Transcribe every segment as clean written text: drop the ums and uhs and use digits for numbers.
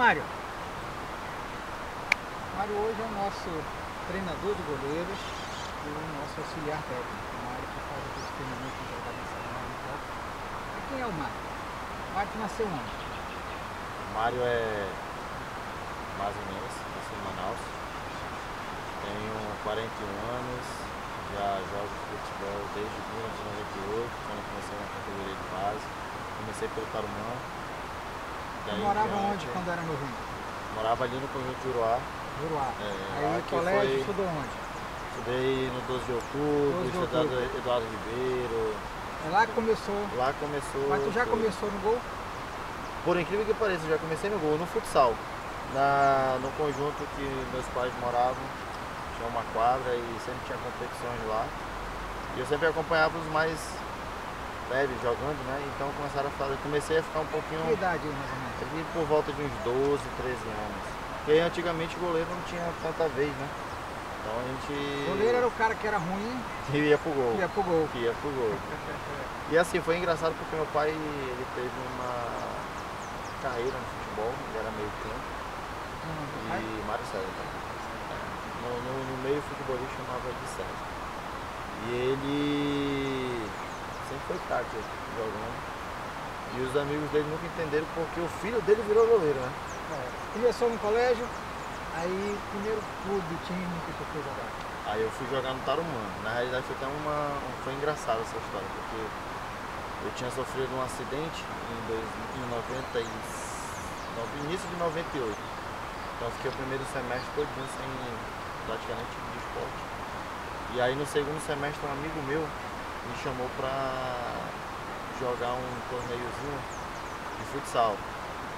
Mário. Mário hoje é o nosso treinador de goleiros e o nosso auxiliar técnico. O Mário que faz aquele treinamento de jogar nessa área e tal. E quem é o Mário? O Mário nasceu onde? O Mário é mazinense, nasceu em Manaus. Tenho 41 anos, já jogo futebol desde 1998, quando comecei na categoria de base. Comecei pelo Tarumã. Você morava onde quando era novinho? Morava ali no conjunto de Juruá. Juruá. Aí lá o colégio estudou onde? Estudei no 12 de outubro, estudei Eduardo Ribeiro. É lá que começou? Lá começou. Mas tu já começou no gol? Por incrível que pareça, eu já comecei no gol, no futsal. No conjunto que meus pais moravam, tinha uma quadra e sempre tinha competições lá. E eu sempre acompanhava os mais velhos jogando, né? Então comecei a ficar um pouquinho. Que idade mais ou menos? Ali por volta de uns 12, 13 anos. Porque antigamente o goleiro não tinha tanta vez, né? Então a gente. O goleiro era o cara que era ruim que ia pro gol. Ia pro gol. Ia pro gol. E assim, foi engraçado porque meu pai ele teve uma carreira no futebol, ele era meio campo. E Mário César também. No meio futebolista chamava de César. E ele sempre foi craque jogando. E os amigos dele nunca entenderam porque o filho dele virou goleiro, né? Começou no colégio, aí primeiro clube, time que tu foi jogar. Aí eu fui jogar no Tarumã. Na realidade foi até foi engraçada essa história, porque eu tinha sofrido um acidente no início de 98. Então eu fiquei o primeiro semestre todinho sem praticamente tipo de esporte. E aí no segundo semestre um amigo meu me chamou pra jogar um torneiozinho de futsal.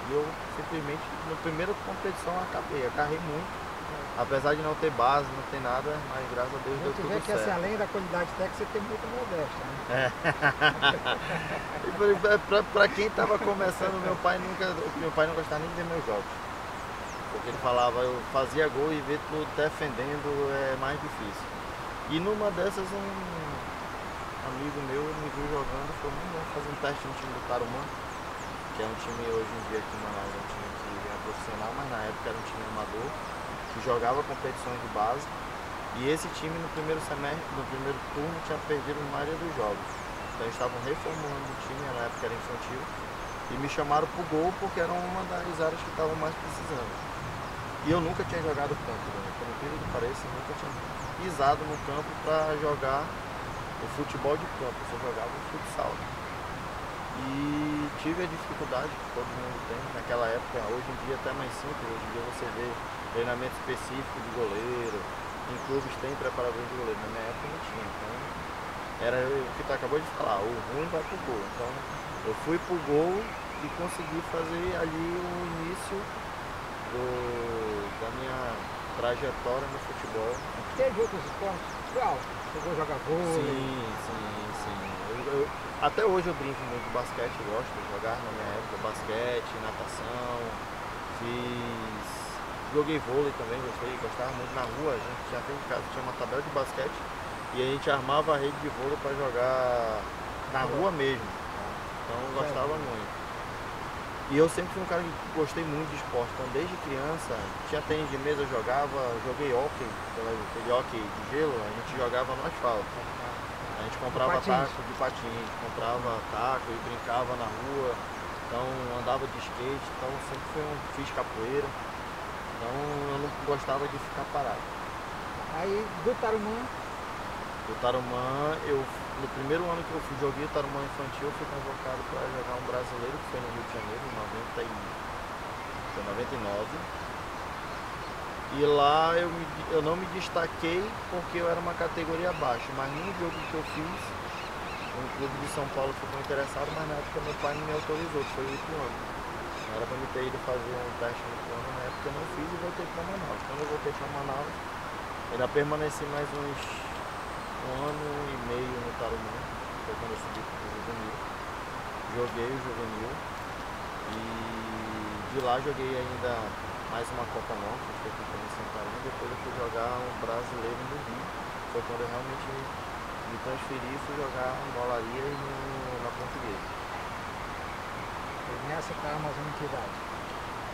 E eu simplesmente, na primeira competição, agarrei muito. Apesar de não ter base, não ter nada, mas graças a Deus deu tudo certo. Que assim, além da qualidade técnica, você tem muita modéstia, né? Pra quem tava começando, meu pai não gostava nem de ver meus jogos. Porque ele falava, eu fazia gol e ver tudo defendendo é mais difícil. E numa dessas um amigo meu me viu jogando e falou, vamos fazer um teste no time do Tarumã, que é um time hoje em dia aqui em Manaus, é um time que é profissional, mas na época era um time amador, que jogava competições de base. E esse time no primeiro turno tinha perdido a maioria dos jogos. Então eles estavam reformulando o time, na época era infantil, e me chamaram pro gol porque era uma das áreas que estavam mais precisando. E eu nunca tinha jogado campo, né? Por incrível que pareça, eu nunca tinha pisado no campo para jogar o futebol de campo, eu só jogava o futsal. E tive a dificuldade que todo mundo tem naquela época, hoje em dia até mais simples, hoje em dia você vê treinamento específico de goleiro, em clubes tem preparador de goleiro, na minha época não tinha, então era o que tu acabou de falar, o ruim vai pro gol. Então eu fui pro gol e consegui fazer ali o início da minha trajetória no futebol. Teve outros esportes? Qual? Chegou a jogar vôlei? Sim. Até hoje eu brinco muito de basquete, eu gosto de jogar na minha época, basquete, natação, joguei vôlei também, gostava muito na rua, a gente já tem em casa, tinha uma tabela de basquete e a gente armava a rede de vôlei para jogar na rua mesmo, então eu gostava muito. E eu sempre fui um cara que gostei muito de esporte, então desde criança, tinha tênis de mesa, eu joguei hóquei, aquele hóquei de gelo, a gente jogava no asfalto. A gente comprava taco de patins, comprava taco e brincava na rua, então andava de skate, então sempre fiz capoeira, então eu não gostava de ficar parado. Aí do Tarumã? Do Tarumã, no primeiro ano que eu joguei o Tarumã infantil, eu fui convocado para jogar um brasileiro, que foi no Rio de Janeiro, em 99. E lá eu não me destaquei porque eu era uma categoria abaixo, mas num jogo que eu fiz, um clube de São Paulo ficou interessado, mas na época meu pai não me autorizou, que foi o último ano. Não era para me ter ido fazer um teste no plano, na época eu não fiz e voltei para Manaus. Quando eu voltei para Manaus, ainda permaneci mais uns 1 ano e meio no Tarumã, foi quando eu subi para o juvenil. Joguei o juvenil e de lá joguei ainda mais uma Copa Nova, que foi aqui em Santarém. Depois eu fui jogar um brasileiro no Rio, foi quando eu realmente me transferi e fui jogar no Olaria e na Portuguesa. E nessa estava mais ou menos que idade?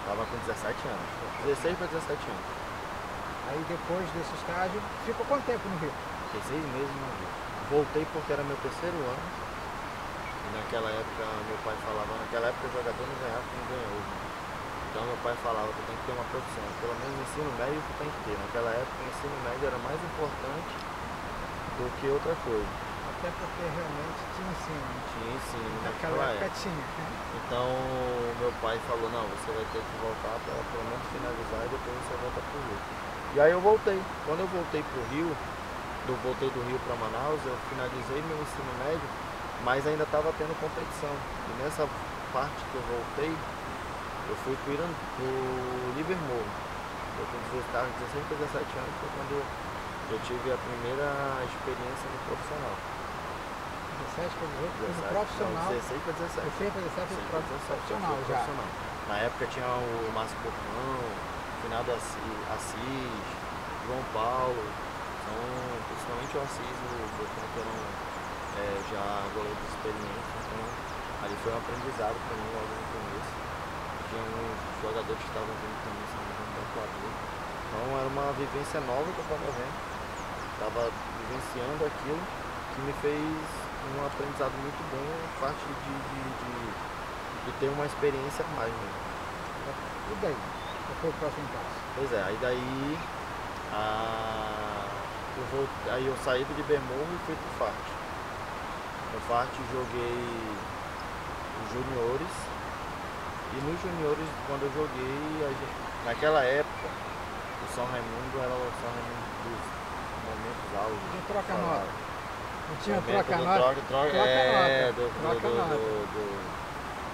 Tava com 17 anos. 16 para 17 anos. Aí depois desse estágio, ficou quanto tempo no Rio? Fiquei 6 meses no Rio. Voltei porque era meu terceiro ano. E naquela época meu pai falava, naquela época o jogador não ganhava como ganha hoje. Então meu pai falava, tu tem que ter uma profissão, pelo menos o ensino médio tu tem que ter. Naquela época o ensino médio era mais importante do que outra coisa. Até porque realmente tinha ensino. Tinha ensino Naquela época tinha, né? Então meu pai falou, não, você vai ter que voltar para pelo menos finalizar e depois você volta pro Rio. E aí eu voltei. Quando eu voltei pro Rio, voltei do Rio para Manaus, eu finalizei meu ensino médio, mas ainda estava tendo competição. E nessa parte que eu voltei, eu fui pro Livermore. Eu estava com 16 para 17 anos, foi quando eu tive a primeira experiência no profissional. 17 para 18, no profissional. Não, 16 para 17. 16 para 17 profissional já. Na época tinha o Márcio Portão, Finado Assis, João Paulo, principalmente o Assis e o Portão, que eram já goleiros experientes. Então ali foi um aprendizado para mim logo no começo. Tinha uns jogadores que estavam vindo também, se não me engano, do Equador. Então era uma vivência nova que eu estava vendo. Estava vivenciando aquilo que me fez um aprendizado muito bom, a parte de ter uma experiência a mais. Né? E daí? Qual foi o próximo passo? Pois é, aí daí aí eu saí do Libermore e fui pro Fart. No Fart joguei os juniores. E nos juniores, quando eu joguei, naquela época, o São Raimundo era o São Raimundo dos momentos auge. Não troca nota. Não tinha troca-nota.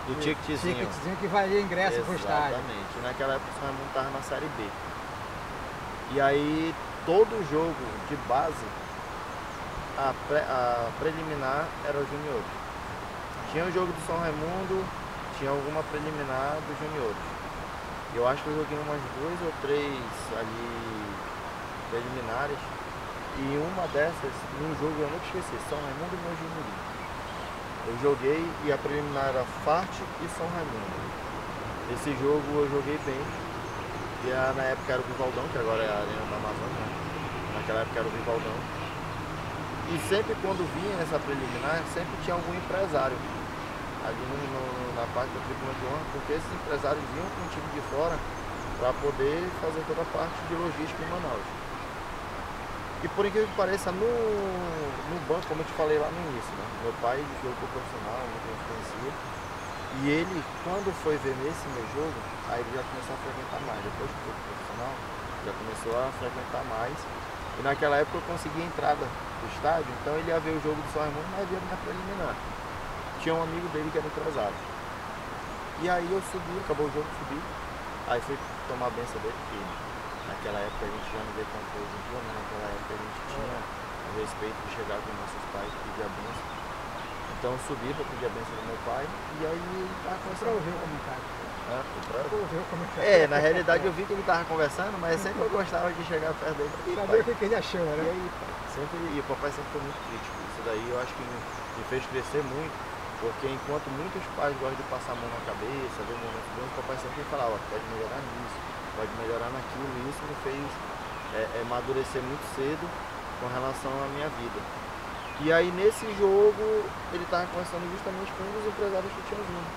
Do ticketzinho. Ticketzinho que valia ingresso pro estádio. Exatamente. E naquela época o São Raimundo estava na Série B. E aí, todo jogo de base, a preliminar era os juniores. Tinha o jogo do São Raimundo, tinha alguma preliminar dos juniores. Eu acho que eu joguei umas 2 ou 3 ali preliminares. E uma dessas, num jogo eu nunca esqueci, São Raimundo e meu juniorinho. Eu joguei e a preliminar era Fart e São Raimundo. Esse jogo eu joguei bem. E na época era o Vivaldão, que agora é a Arena da Amazônia, né? Naquela época era o Vivaldão. E sempre quando vinha essa preliminar, sempre tinha algum empresário ali na parte da tribuna de honra, porque esses empresários vinham com um time de fora para poder fazer toda a parte de logística em Manaus. E por incrível que pareça, no banco, como eu te falei lá no início, né? Meu pai jogou profissional, muita gente conhecia. E ele, quando foi ver nesse meu jogo, aí ele já começou a frequentar mais. Depois que foi profissional, já começou a frequentar mais. E naquela época eu consegui a entrada do estádio, então ele ia ver o jogo do São Raimundo, mas via na preliminar. Tinha um amigo dele que era empresário. E aí eu subi, acabou o jogo, subi. Aí fui tomar a benção dele, porque naquela época a gente já não vê tanto hoje em dia, mas naquela época a gente tinha o respeito de chegar com nossos pais e pedir a benção. Então eu subi para pedir a benção do meu pai e aí ele estava conversando. Pra ouvir o comentário. Pra ouvir o comentário. na realidade eu vi que ele estava conversando, mas sempre eu gostava de chegar perto dele. Saber o que ele achou, né? E aí, e o papai sempre foi muito crítico. Isso daí eu acho que me fez crescer muito. Porque enquanto muitos pais gostam de passar a mão na cabeça, ver momentos bons, o papai sempre falava, pode melhorar nisso, pode melhorar naquilo, e isso me fez amadurecer muito cedo com relação à minha vida. E aí nesse jogo ele estava conversando justamente com um dos empresários que tinha vindo.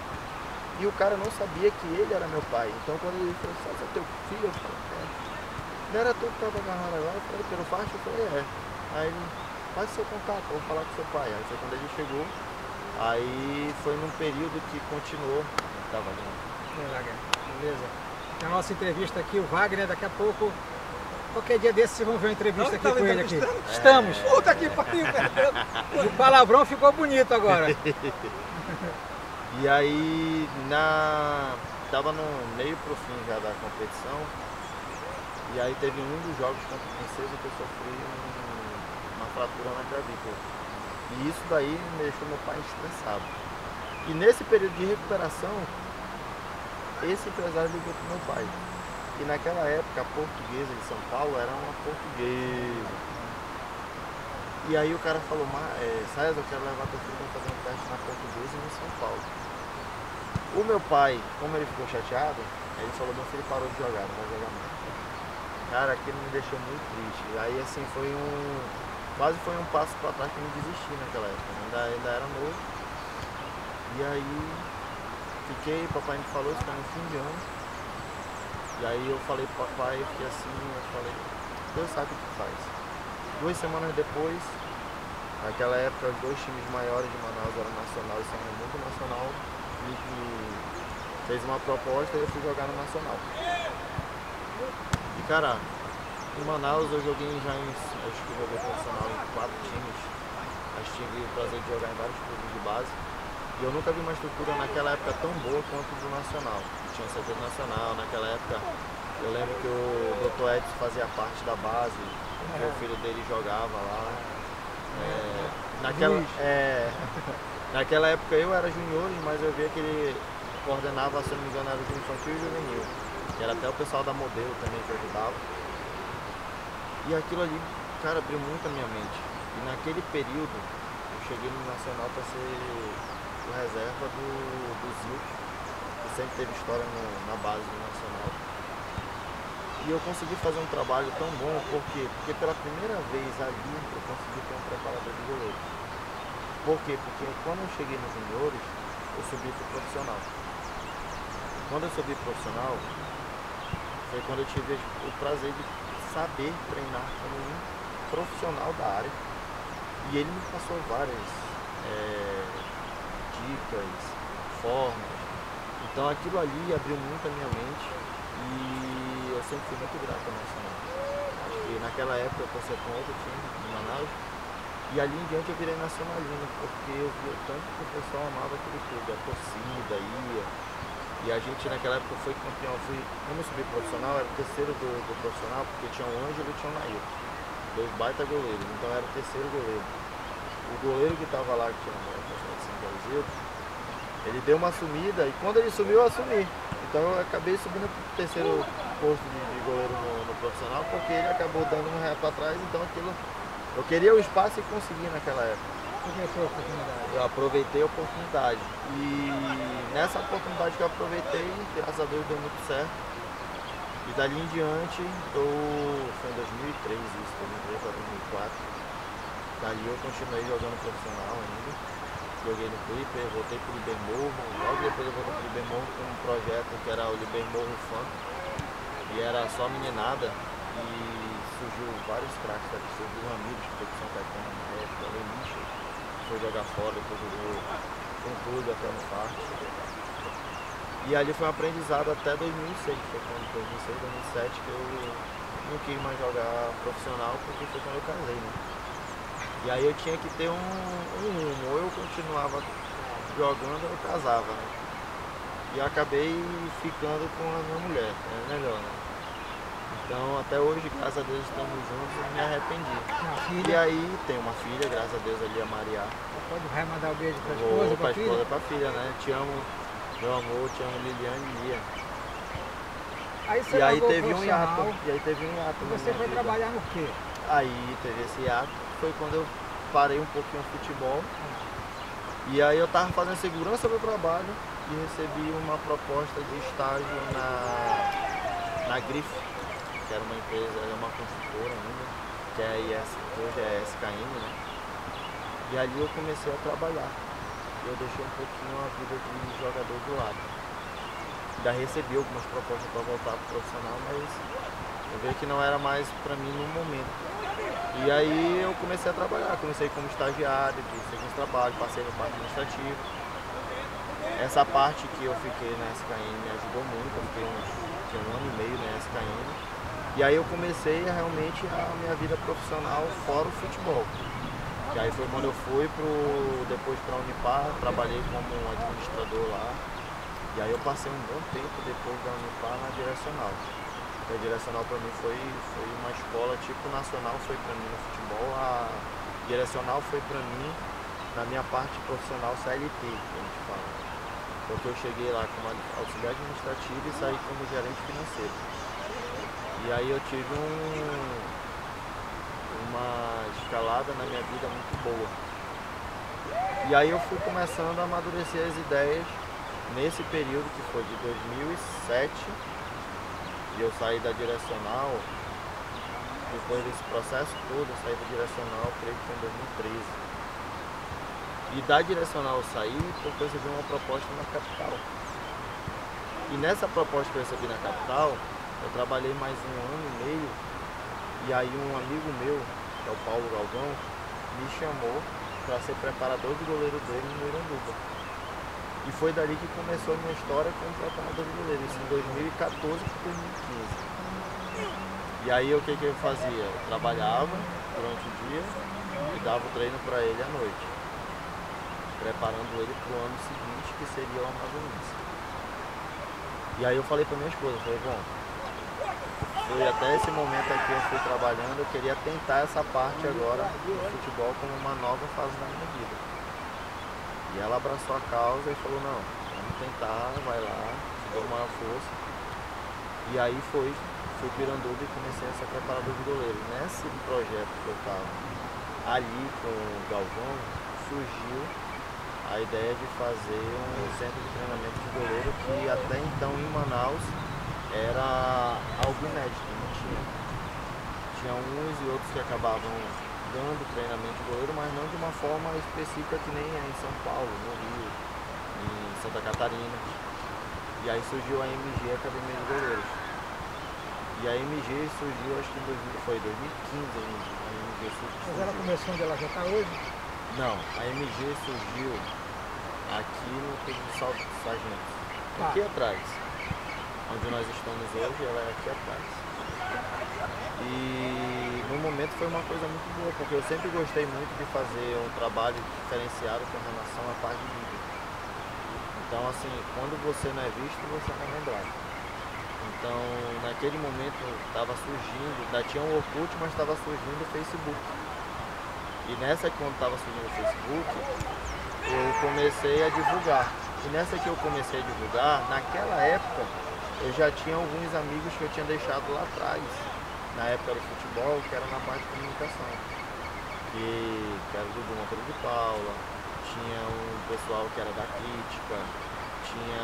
E o cara não sabia que ele era meu pai. Então quando ele falou, sabe, você é teu filho? Eu falei, não era tu que estava agarrado agora? Eu falei, pelo faixa? Eu falei, Aí ele, faz seu contato, eu vou falar com seu pai. Aí foi quando ele chegou. Aí foi num período que continuou. Tava ali. Beleza. Tem a nossa entrevista aqui, o Wagner, daqui a pouco. Qualquer dia desses vocês vão ver uma entrevista aqui com ele aqui. Estamos! Puta que pariu, o palavrão ficou bonito agora. E aí tava no meio pro fim já da competição. E aí teve um dos jogos contra a Princesa que eu sofri uma fratura na clavícula. E isso daí me deixou meu pai estressado. E nesse período de recuperação, esse empresário ligou pro meu pai. E naquela época a Portuguesa de São Paulo era uma portuguesa. E aí o cara falou, César, eu quero levar teu filho para fazer um teste na Portuguesa e em São Paulo. O meu pai, como ele ficou chateado, Aí ele falou, meu filho parou de jogar, não vai jogar mais. Cara, aquilo me deixou muito triste. Aí assim quase foi um passo para trás que eu me desisti naquela época. Ainda era novo. E aí papai me falou, isso foi no fim de ano. E aí eu falei pro papai, eu fiquei assim, eu falei, Deus sabe o que faz. 2 semanas depois, naquela época os 2 times maiores de Manaus eram Nacional e São Raimundo. O Nacional me fez uma proposta e eu fui jogar no Nacional. E cara, em Manaus eu joguei já acho que joguei profissional em 4 times. Acho que tive o prazer de jogar em vários clubes de base. E eu nunca vi uma estrutura naquela época tão boa quanto do Nacional. Tinha CT Nacional, naquela época eu lembro que o Dr. Edson fazia parte da base, o filho dele jogava lá. Naquela época eu era juniores, mas eu via que ele coordenava, se não me engano, era o infantil e juvenil. Que era até o pessoal da Modelo também que ajudava. E aquilo ali, cara, abriu muito a minha mente. E naquele período, eu cheguei no Nacional para ser o reserva do Zilk, que sempre teve história na base do Nacional. E eu consegui fazer um trabalho tão bom, por quê? Porque pela primeira vez ali eu consegui ter um preparador de goleiro. Por quê? Porque quando eu cheguei nos juniores, eu subi para o profissional. Quando eu subi pro profissional, foi quando eu tive o prazer de saber treinar como um profissional da área. E ele me passou várias dicas, formas. Então aquilo ali abriu muito a minha mente e eu sempre fui muito grato ao Nacional. Acho que naquela época eu torcia com outro time de Manaus e ali em diante eu virei nacionalino, porque eu vi o tanto que o pessoal amava aquele clube, a torcida ia. E a gente naquela época foi campeão, como eu subi profissional, era o terceiro do profissional, porque tinha o Ângelo e tinha o Nair. 2 baita goleiros, então era o terceiro goleiro. O goleiro que estava lá, que tinha a São Brasil, ele deu uma sumida e quando ele sumiu, eu assumi. Então eu acabei subindo para o terceiro posto de goleiro no profissional, porque ele acabou dando um ré para trás, então aquilo. Eu queria o espaço e consegui naquela época. Aproveitou a oportunidade. Eu aproveitei a oportunidade. E nessa oportunidade que eu aproveitei, graças a Deus deu muito certo. E dali em diante, foi em 2003 isso, 2003 para 2004. Dali eu continuei jogando profissional ainda. Joguei no Clipper, voltei pro Libermorro. Logo depois eu voltei pro Libermorro com um projeto que era o Libermorro Funk. E era só meninada. E surgiu vários craques daqui, surgiu o Ramiro, que foi de São Caetano na época, o Lenicho, foi jogar fora, depois jogou com tudo até no parque. E ali foi um aprendizado até 2006, foi quando 2006, 2007 que eu não quis mais jogar profissional, porque foi quando eu casei, né? E aí eu tinha que ter um rumo, ou eu continuava jogando ou eu casava, né? E acabei ficando com a minha mulher, é melhor, né? Então até hoje, graças a Deus, estamos juntos e me arrependi. E aí tem uma filha, graças a Deus, ali a Maria. Vai mandar o beijo para a Vou esposa, para a esposa e para a filha, né? Te amo, meu amor, te amo Liliane e Lia. Aí você E aí largou o teve um hiato. profissional. E aí teve um hiato. E na você minha foi vida. trabalhar no quê? Aí teve esse hiato, foi quando eu parei um pouquinho o futebol. E aí eu tava fazendo segurança do trabalho e recebi uma proposta de estágio na Grife, que era uma empresa, uma construtora ainda, que é a IS, que hoje é a SKM, né? E ali eu comecei a trabalhar. Eu deixei um pouquinho a vida de jogador de lado. Ainda recebi algumas propostas para voltar pro profissional, mas eu vi que não era mais para mim no momento. E aí eu comecei a trabalhar, comecei como estagiário de serviço de trabalho, passei no parte administrativo. Essa parte que eu fiquei na SKM me ajudou muito, eu fiquei um ano e meio na SKM. E aí eu comecei realmente a minha vida profissional fora o futebol. E aí foi quando eu fui depois para a Unipar, trabalhei como administrador lá. E aí eu passei um bom tempo depois da Unipar na Direcional. A Direcional para mim foi uma escola tipo nacional, foi para mim no futebol. A Direcional foi para mim, na minha parte profissional CLT, que a gente fala. Porque eu cheguei lá como auxiliar administrativo e saí como gerente financeiro. E aí eu tive uma escalada na minha vida muito boa. E aí eu fui começando a amadurecer as ideias nesse período que foi de 2007, e eu saí da direcional, depois desse processo todo, eu saí da direcional, creio que foi em 2013. E da direcional eu saí porque eu recebi uma proposta na capital. E nessa proposta que eu recebi na capital, eu trabalhei mais 1 ano e meio, e aí um amigo meu, que é o Paulo Galvão, me chamou para ser preparador de goleiro dele no Iranduba. E foi dali que começou a minha história como preparador de goleiro, isso em 2014 para 2015. E aí o que eu fazia? Eu trabalhava durante o dia e dava o treino para ele à noite, preparando ele para o ano seguinte, que seria o Amazonense. E aí eu falei para minha esposa, falei, bom, foi até esse momento aqui eu fui trabalhando, eu queria tentar essa parte agora do futebol como uma nova fase da minha vida. E ela abraçou a causa e falou, não, vamos tentar, vai lá, dou uma força. E aí fui para Iranduba e comecei a ser preparador de goleiro. Nesse projeto que eu estava ali com o Galvão, surgiu a ideia de fazer um centro de treinamento de goleiro que até então em Manaus era algo inédito, não tinha. Tinha uns e outros que acabavam dando treinamento de goleiro, mas não de uma forma específica que nem é em São Paulo, no Rio, em Santa Catarina. E aí surgiu a MG, Academia de Goleiros. E a MG surgiu, acho que foi 2015 a MG surgiu. Mas ela começou onde ela já está hoje? Não, a MG surgiu aqui no Clube de Salto dos Sargentos, aqui atrás. Onde nós estamos hoje, ela é aqui atrás. E no momento foi uma coisa muito boa, porque eu sempre gostei muito de fazer um trabalho diferenciado com relação à parte de mídia. Então assim, quando você não é visto, você não é lembrado. Então naquele momento estava surgindo, ainda tinha um Orkut, mas estava surgindo o Facebook. E nessa quando estava surgindo o Facebook, eu comecei a divulgar. E nessa que eu comecei a divulgar, naquela época, eu já tinha alguns amigos que eu tinha deixado lá atrás, na época do futebol, que era na parte de comunicação. Que era o Dudu Monteiro de Paula, tinha um pessoal que era da crítica, tinha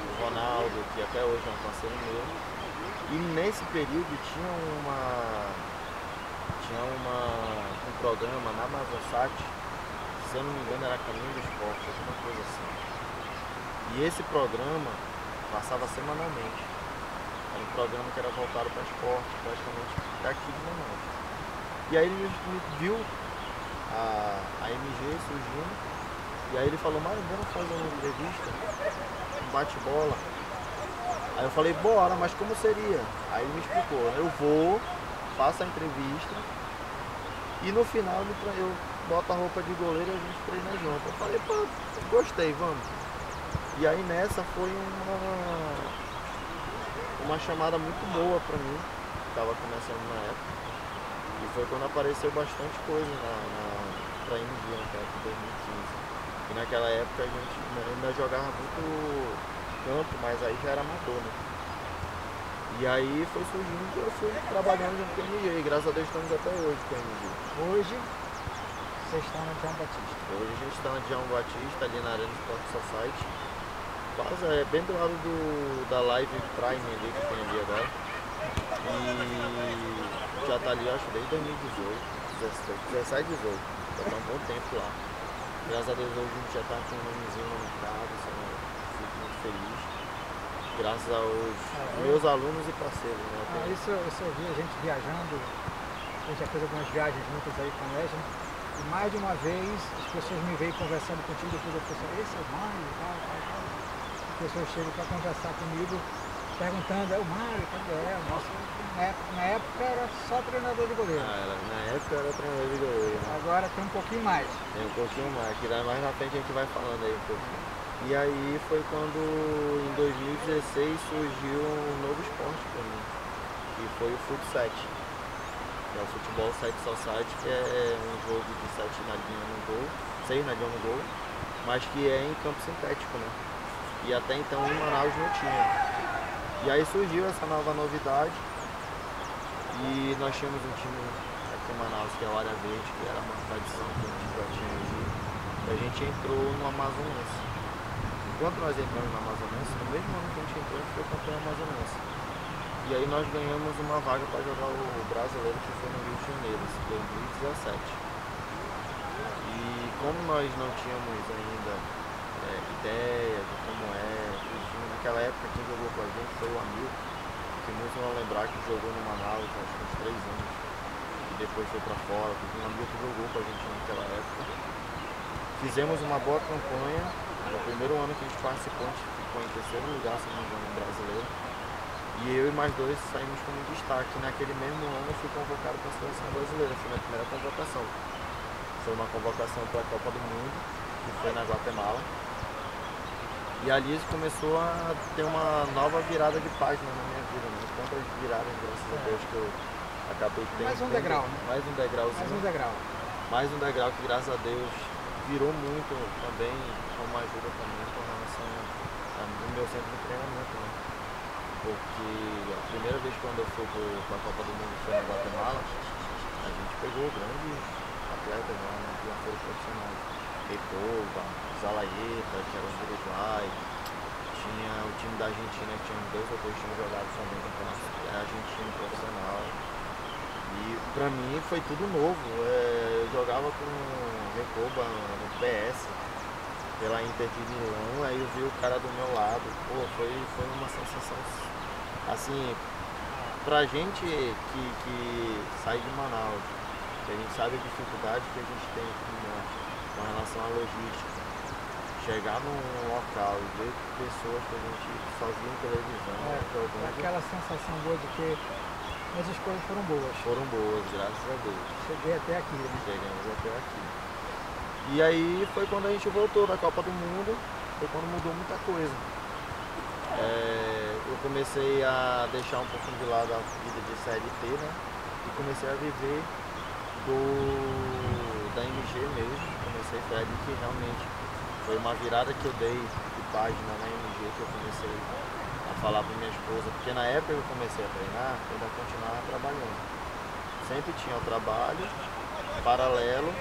o Ronaldo, que até hoje é um parceiro meu. E nesse período tinha um programa na Amazonsat, se eu não me engano era Caminho do Esporte, alguma coisa assim. E esse programa passava semanalmente. Era um programa que era voltado para esporte, praticamente daqui de Manaus. E aí ele viu a MG surgindo, e aí ele falou, Mário, vamos fazer uma entrevista, um bate-bola. Aí eu falei, bora, mas como seria? Aí ele me explicou, eu vou, faço a entrevista, e no final eu boto a roupa de goleiro e a gente treina junto. Eu falei, pô, gostei, vamos. E aí nessa foi uma chamada muito boa pra mim, que estava começando na época. E foi quando apareceu bastante coisa pra MG, naquela época, 2015. E naquela época a gente ainda jogava muito campo, mas aí já era amador, né? E aí foi surgindo e eu fui trabalhando junto com a MG. E graças a Deus estamos até hoje com a MG. Hoje vocês estão no João Batista. Hoje a gente está no João Batista, ali na Arena Sport Society. Quase bem do lado da Live Prime ali que tem ali agora. E já está ali, acho, desde 2018, 17, 18. Já está um bom tempo lá. Graças a Deus hoje a gente já está com um nomezinho no mercado, fico muito feliz. Graças aos meus alunos e parceiros, né? Isso eu vi a gente viajando, a gente já fez algumas viagens juntas aí com o Legend. E mais de uma vez as pessoas me veem conversando contigo, depois a pessoa, esse é o Mário e tal. As pessoas chegam para conversar comigo, perguntando, é o Mário, cadê é? Nossa, na época era só treinador de goleiro. Na época era treinador de goleiro. Né? Agora tem um pouquinho mais. Tem um pouquinho mais, que mais na frente a gente vai falando aí um pouquinho. E aí foi quando em 2016 surgiu um novo esporte para mim, que foi o Futsal. Que é o Futebol 7 Society, que é um jogo de 7 na linha no gol, 6 na linha no gol, mas que é em campo sintético, né? E até então em Manaus não tinha. E aí surgiu essa nova novidade e nós tínhamos um time aqui em Manaus, que é o Área Verde, que era uma tradição que a gente já tinha ali. E a gente entrou no Amazonense. quando nós entramos na Amazonense, no mesmo ano que a gente entrou, a gente foi campeão amazonense. E aí nós ganhamos uma vaga para jogar o brasileiro, que foi no Rio de Janeiro, em 2017. E como nós não tínhamos ainda ideia de como naquela época quem jogou com a gente foi o Hamilton, que muitos vão lembrar que jogou no Manaus acho que uns 3 anos, e depois foi para fora, porque o Hamilton jogou com a gente naquela época. Fizemos uma boa campanha, no primeiro ano que a gente participou, a gente ficou em terceiro lugar, se não me engano, no brasileiro. E eu e mais 2 saímos como destaque. Naquele mesmo ano eu fui convocado para a seleção brasileira, foi minha primeira convocação. Foi uma convocação para a Copa do Mundo, que foi na Guatemala. E ali começou a ter uma nova virada de página na minha vida, né? Quantas viradas, graças a Deus, que eu acabei tendo. Mais um degrau, né? Mais um degrauzinho. Mais um degrau. Mais um degrau que, graças a Deus, virou muito também, como ajuda também com relação ao meu centro de treinamento, né? Porque a primeira vez quando eu fui para a Copa do Mundo foi na Guatemala, a gente pegou grandes atletas lá, né, que já foram profissionais. Recoba, Zalaeta, que era do Uruguai, tinha o time da Argentina, que tinha 2 ou 3 times jogados também no campeonato argentino profissional. E pra mim foi tudo novo. Eu jogava com Recoba no PS, pela Inter de Milão, aí eu vi o cara do meu lado. Pô, foi uma sensação assim, pra gente que sai de Manaus, que a gente sabe a dificuldade que a gente tem com relação à logística. Chegar num local e ver pessoas que a gente só via em televisão, jogando. Aquela sensação boa de que as escolhas foram boas. Foram boas, graças a Deus. Cheguei até aqui, né? Chegamos até aqui. E aí foi quando a gente voltou da Copa do Mundo, foi quando mudou muita coisa. Eu comecei a deixar um pouquinho de lado a vida de CLT, né? E comecei a viver da MG mesmo. Foi ali que realmente foi uma virada que eu dei de página na MG, que eu comecei a falar para minha esposa, porque na época que eu comecei a treinar, eu ainda continuava trabalhando. Sempre tinha o trabalho, paralelo,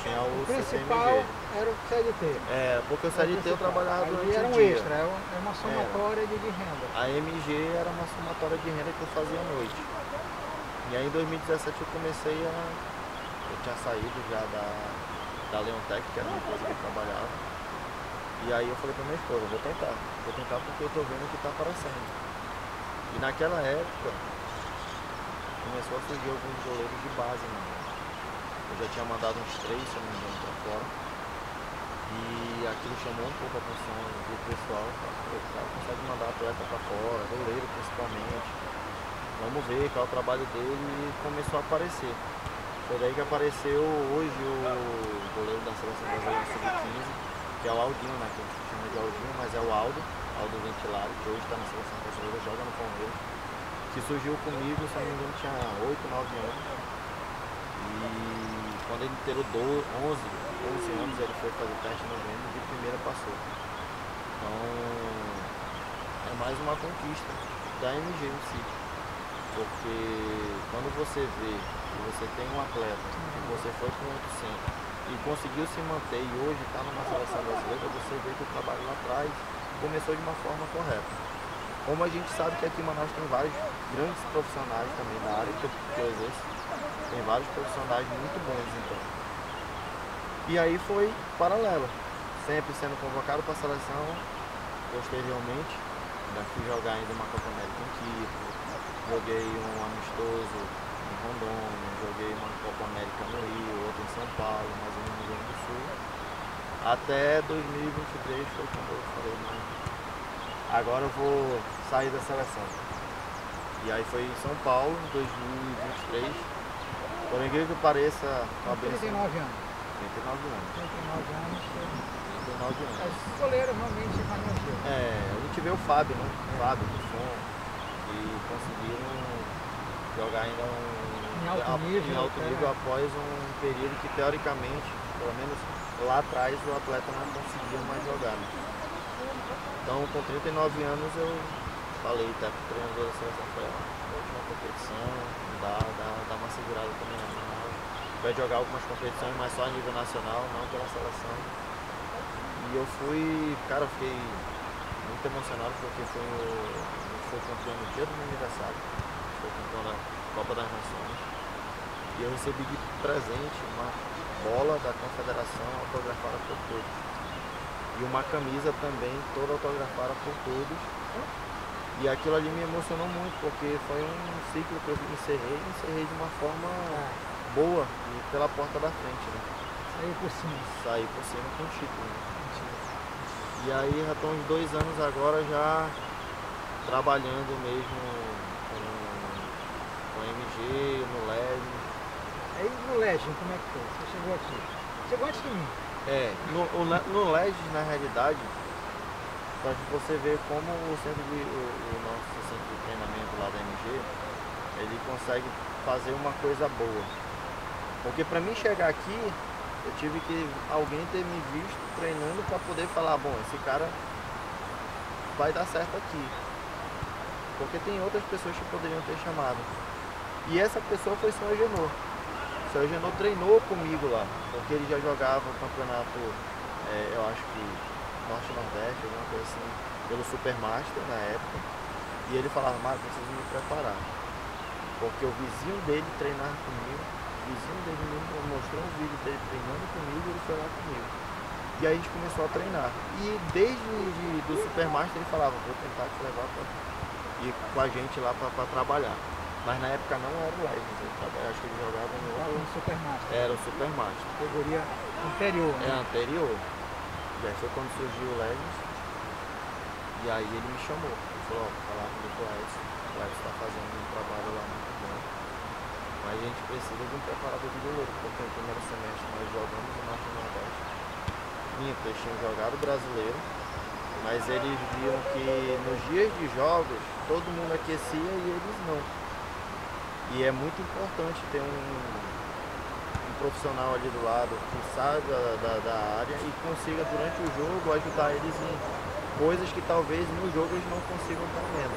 tinha o principal CCMG. Era o CLT. Porque o CLT eu trabalhava durante era o um dia. extra, era uma somatória de renda. A MG era uma somatória de renda que eu fazia à noite. E aí em 2017 eu comecei eu tinha saído já da Leontech, que era uma empresa que eu trabalhava. E aí eu falei pra minha esposa, vou tentar porque eu tô vendo que tá aparecendo. E naquela época começou a surgir alguns goleiros de base, né? Eu já tinha mandado uns 3, se não me engano, pra fora. E aquilo chamou um pouco a atenção do pessoal. O cara consegue mandar atleta pra fora, goleiro principalmente. Vamos ver qual é o trabalho dele, e começou a aparecer. Foi daí que apareceu hoje o goleiro da seleção brasileira sub-15, que é o Aldinho, né? Que a gente chama de Aldinho, mas é o Aldo Ventilari, que hoje está na seleção brasileira, joga no Palmeiras, que surgiu comigo, se não me engano, tinha 8, 9 anos. E quando ele inteirou 11 anos, ele foi fazer teste no Grêmio e de primeira passou. Então é mais uma conquista da MG em si. Porque quando você vê que você tem um atleta, que você foi para um outro centro e conseguiu se manter e hoje está numa seleção brasileira, você vê que o trabalho lá atrás começou de uma forma correta. Como a gente sabe que aqui em Manaus tem vários grandes profissionais também na área que eu exerço, tem vários profissionais muito bons então. E aí foi paralelo, sempre sendo convocado para a seleção, posteriormente, ainda fui jogar ainda uma Copa América em Quito. Joguei um amistoso em Rondônia, joguei uma Copa América no Rio, outra em São Paulo, mais um no Rio Grande do Sul. Até 2023 foi quando eu falei, não, agora eu vou sair da seleção. E aí foi em São Paulo, em 2023. Por incrível que pareça, com a benção. 39 anos. 39 anos. 39 anos. 39 anos. As goleiros realmente manejaram. A gente vê o Fábio, né? Fábio, Buffon. E conseguiram jogar ainda em alto nível após um período que teoricamente, pelo menos lá atrás, o atleta não conseguia mais jogar. Né? Então com 39 anos eu falei, até pro treinador da seleção, foi a última competição, dá uma segurada também na Manaus. Vai jogar algumas competições, mas só a nível nacional, não pela seleção. E eu fui, cara, eu fiquei muito emocionado porque foi campeão no dia do meu aniversário. Foi campeão da Copa das Nações. E eu recebi de presente uma bola da Confederação autografada por todos. E uma camisa também toda autografada por todos. E aquilo ali me emocionou muito, porque foi um ciclo que eu encerrei de uma forma boa e pela porta da frente, né? Saiu por cima. Saí por cima com o título, né? E aí já estão uns 2 anos agora já trabalhando mesmo com MG, no LED. Aí no Legend, como é que foi? Você chegou aqui. Chegou antes de mim. No LED, na realidade, para você ver como o nosso centro de treinamento lá da MG, ele consegue fazer uma coisa boa. Porque para mim chegar aqui, eu tive que alguém ter me visto treinando para poder falar, bom, esse cara vai dar certo aqui. Porque tem outras pessoas que poderiam ter chamado. E essa pessoa foi o Sr. Agenor. O Sr. Agenor treinou comigo lá, porque ele já jogava o campeonato, eu acho que Norte-Nordeste, alguma coisa assim, pelo Supermaster na época. E ele falava, Marcos, preciso me preparar. Porque o vizinho dele treinava comigo, o vizinho dele me mostrou um vídeo dele treinando comigo e ele foi lá comigo. E aí a gente começou a treinar. E desde do Supermaster ele falava, vou tentar te levar para ir com a gente lá para trabalhar. Mas na época não era o Legends, acho que ele jogava no Supermaster. Era o Supermaster. Categoria anterior, né? Anterior. E aí foi quando surgiu o Legends. E aí ele me chamou. Ele falou, falar com o Dr. Edson. O Edson está fazendo um trabalho lá muito bom. Mas a gente precisa de um preparador de goleiro, porque no primeiro semestre nós jogamos o Norte e Nordeste. Eles tinham jogado o brasileiro, mas eles viam que nos dias de jogos todo mundo aquecia e eles não. E é muito importante ter um profissional ali do lado que saiba da área e consiga durante o jogo ajudar eles em coisas que talvez no jogo eles não consigam estar vendo.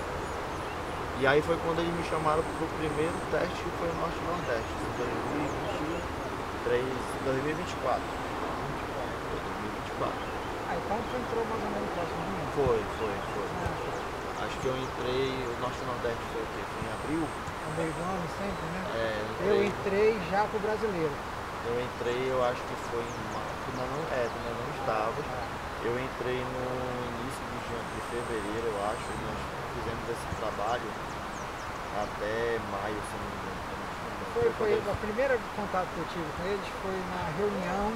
E aí foi quando eles me chamaram para o primeiro teste, que foi o Norte e Nordeste, em 2024. Então tu entrou mais ou menos próximo de mim. Foi. Acho que eu entrei, o Norte e Nordeste foi o quê? Foi em abril? No meio do ano sempre, né? Eu entrei já pro brasileiro. Eu entrei, eu acho que foi em março, tu ainda não estava. Eu entrei no início de fevereiro, eu acho, e nós fizemos esse trabalho até maio, se não me engano. Foi o primeiro contato que eu tive com eles foi na reunião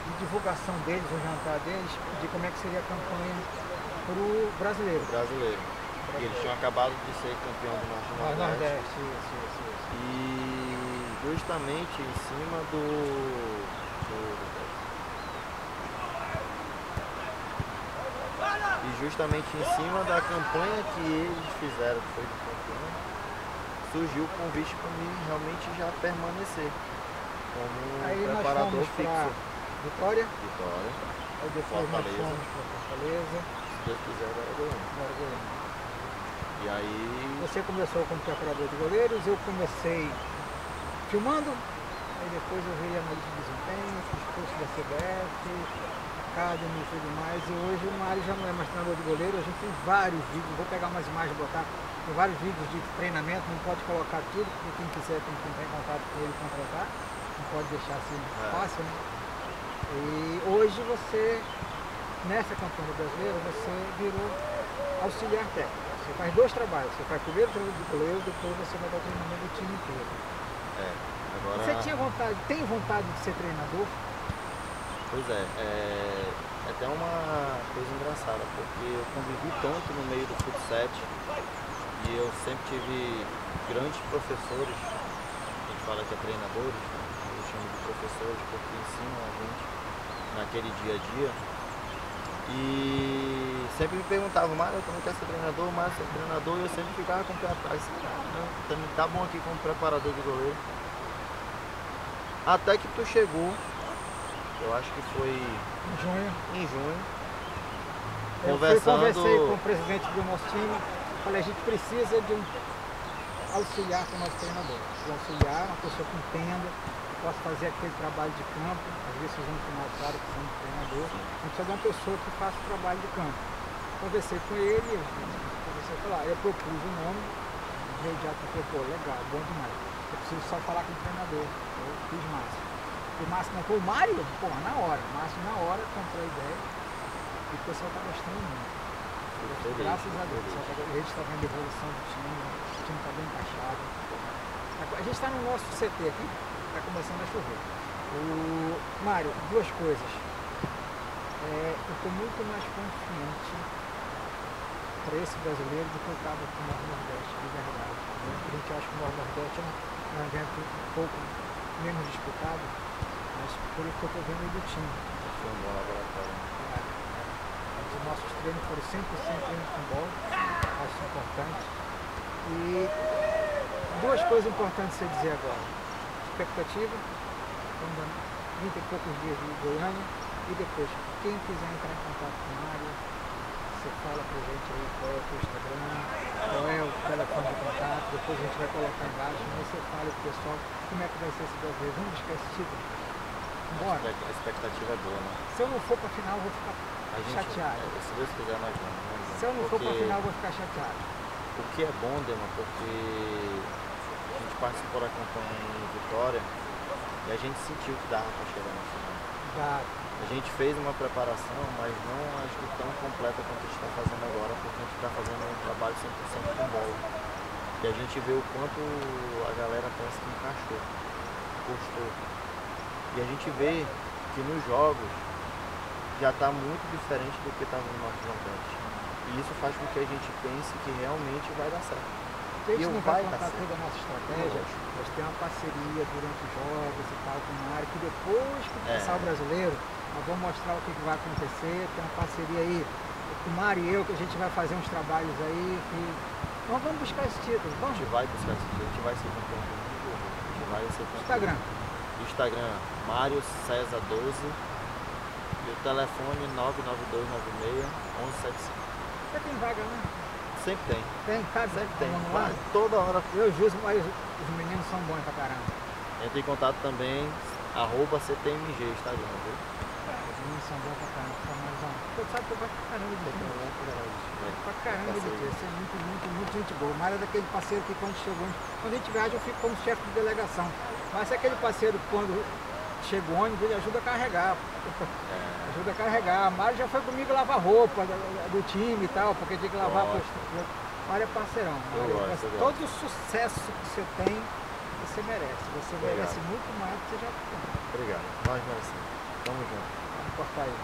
de divulgação deles, o jantar deles, de como é que seria a campanha pro brasileiro. E eles tinham acabado de ser campeão do Norte e Nordeste. Isso. E justamente em cima da campanha que eles fizeram, que foi de campeão, surgiu o convite para mim realmente já permanecer como aí preparador fixo. Vitória. Aí depois Fortaleza. nós fomos para Fortaleza. Se Deus quiser, era Goiânia. E aí... Você começou como preparador de goleiros, eu comecei filmando, aí depois eu veio analista de desempenho, fiz curso da CBF, Academy e tudo mais, e hoje o Mário já não é mais treinador de goleiro, a gente tem vários vídeos, vou pegar umas imagens e botar, tem vários vídeos de treinamento, não pode colocar tudo, porque quem quiser tem que entrar em contato com ele e contratar, não pode deixar assim fácil, né? E hoje você, nessa campanha brasileira, você virou auxiliar técnico. Você faz 2 trabalhos, você faz primeiro o treino de goleiro, depois você vai dar o treinamento do time inteiro. Agora... Você tem vontade de ser treinador? Pois é até uma coisa engraçada, porque eu convivi tanto no meio do futsal e eu sempre tive grandes professores, a gente fala que é treinadores, eu chamo de professores porque ensinam a gente naquele dia a dia. E sempre me perguntavam, Mário, eu também quero ser treinador, e eu sempre ficava com o pé atrás, também tá bom aqui como preparador de goleiro. Até que tu chegou, eu acho que foi em junho, conversando... Eu conversei com o presidente do nosso time, falei, a gente precisa de um auxiliar para o nosso treinador. Um auxiliar, uma pessoa que entenda, posso fazer aquele trabalho de campo, às vezes vocês vão tomar claro que são um treinador, não precisa de uma pessoa que faça o trabalho de campo. Conversei com ele, eu propus o nome, o imediato falou, pô, legal, bom demais. Eu preciso só falar com o treinador. Eu fiz Márcio. O Márcio não foi o Mário, pô, na hora. O Márcio na hora comprou a ideia e o pessoal está gostando muito. Graças a Deus, a gente está vendo a evolução do time está bem encaixado. A gente está no nosso CT aqui, está começando a chover. Mário, duas coisas. Eu estou muito mais confiante para esse brasileiro do que eu estava com o Nordeste, de verdade. A gente acha que o Nordeste é um evento um pouco menos disputado, mas por isso que eu estou vendo do time. Foi um bom laboratório. Os nossos treinos foram 100% treinos com bola, acho importante. E duas coisas importantes a dizer agora. Expectativa, ainda 20 e poucos dias de Goiânia, e depois, quem quiser entrar em contato com o Mário, você fala pra gente aí qual é o teu Instagram, qual é o telefone de contato, depois a gente vai colocar embaixo, mas você fala pro pessoal como é que vai ser esse brasileiro. Vamos buscar esse título. Bora. A expectativa é boa, né? Se eu não for pra final, eu vou ficar chateado. Se Deus quiser, nós vamos. Se eu não for pra final, eu vou ficar chateado. O que é bom, Dema, porque a gente participou da campanha em Vitória e a gente sentiu que dava para chegar na final. A gente fez uma preparação, mas não acho que tão completa quanto a gente está fazendo agora, porque a gente está fazendo um trabalho 100% com bola. E a gente vê o quanto a galera pensa que encaixou, gostou. E a gente vê que nos jogos já está muito diferente do que estava no Norte Nordeste. E isso faz com que a gente pense que realmente vai dar certo. A gente não vai contar toda a nossa estratégia, mas tem uma parceria durante os jogos e tal com o Mário, que depois que passar o brasileiro, nós vamos mostrar o que vai acontecer, tem uma parceria aí com o Mário e eu, que a gente vai fazer uns trabalhos aí, que nós vamos buscar esse título, vamos? A gente vai buscar esse título, a gente vai ser campeão do mundo, a gente vai ser campeão. Instagram, Mário César 12 e o telefone 99296 1175. Você tem vaga, né? Sempre tem. Tem, cara? Sempre tem. Lá? Toda hora. Eu juro, mas os meninos são bons pra caramba. Entre em contato também, @CTMG Instagram, viu? Os meninos são bons pra caramba, são mais um. Você sabe que eu gosto pra caramba de você. Pra caramba de você. Você é muito gente boa. O Mário é daquele parceiro que quando chegou, quando a gente viaja, eu fico como chefe de delegação. Mas é aquele parceiro que quando chega o ônibus, ele ajuda a carregar. Ajuda a carregar. A Mário já foi comigo lavar roupa do time e tal, porque tinha que lavar. Mário é parceirão. Todo o sucesso que você tem, você merece. Você merece muito mais do que você já tem. Obrigado. Nós merecemos. Tamo junto. Vamos cortar aí.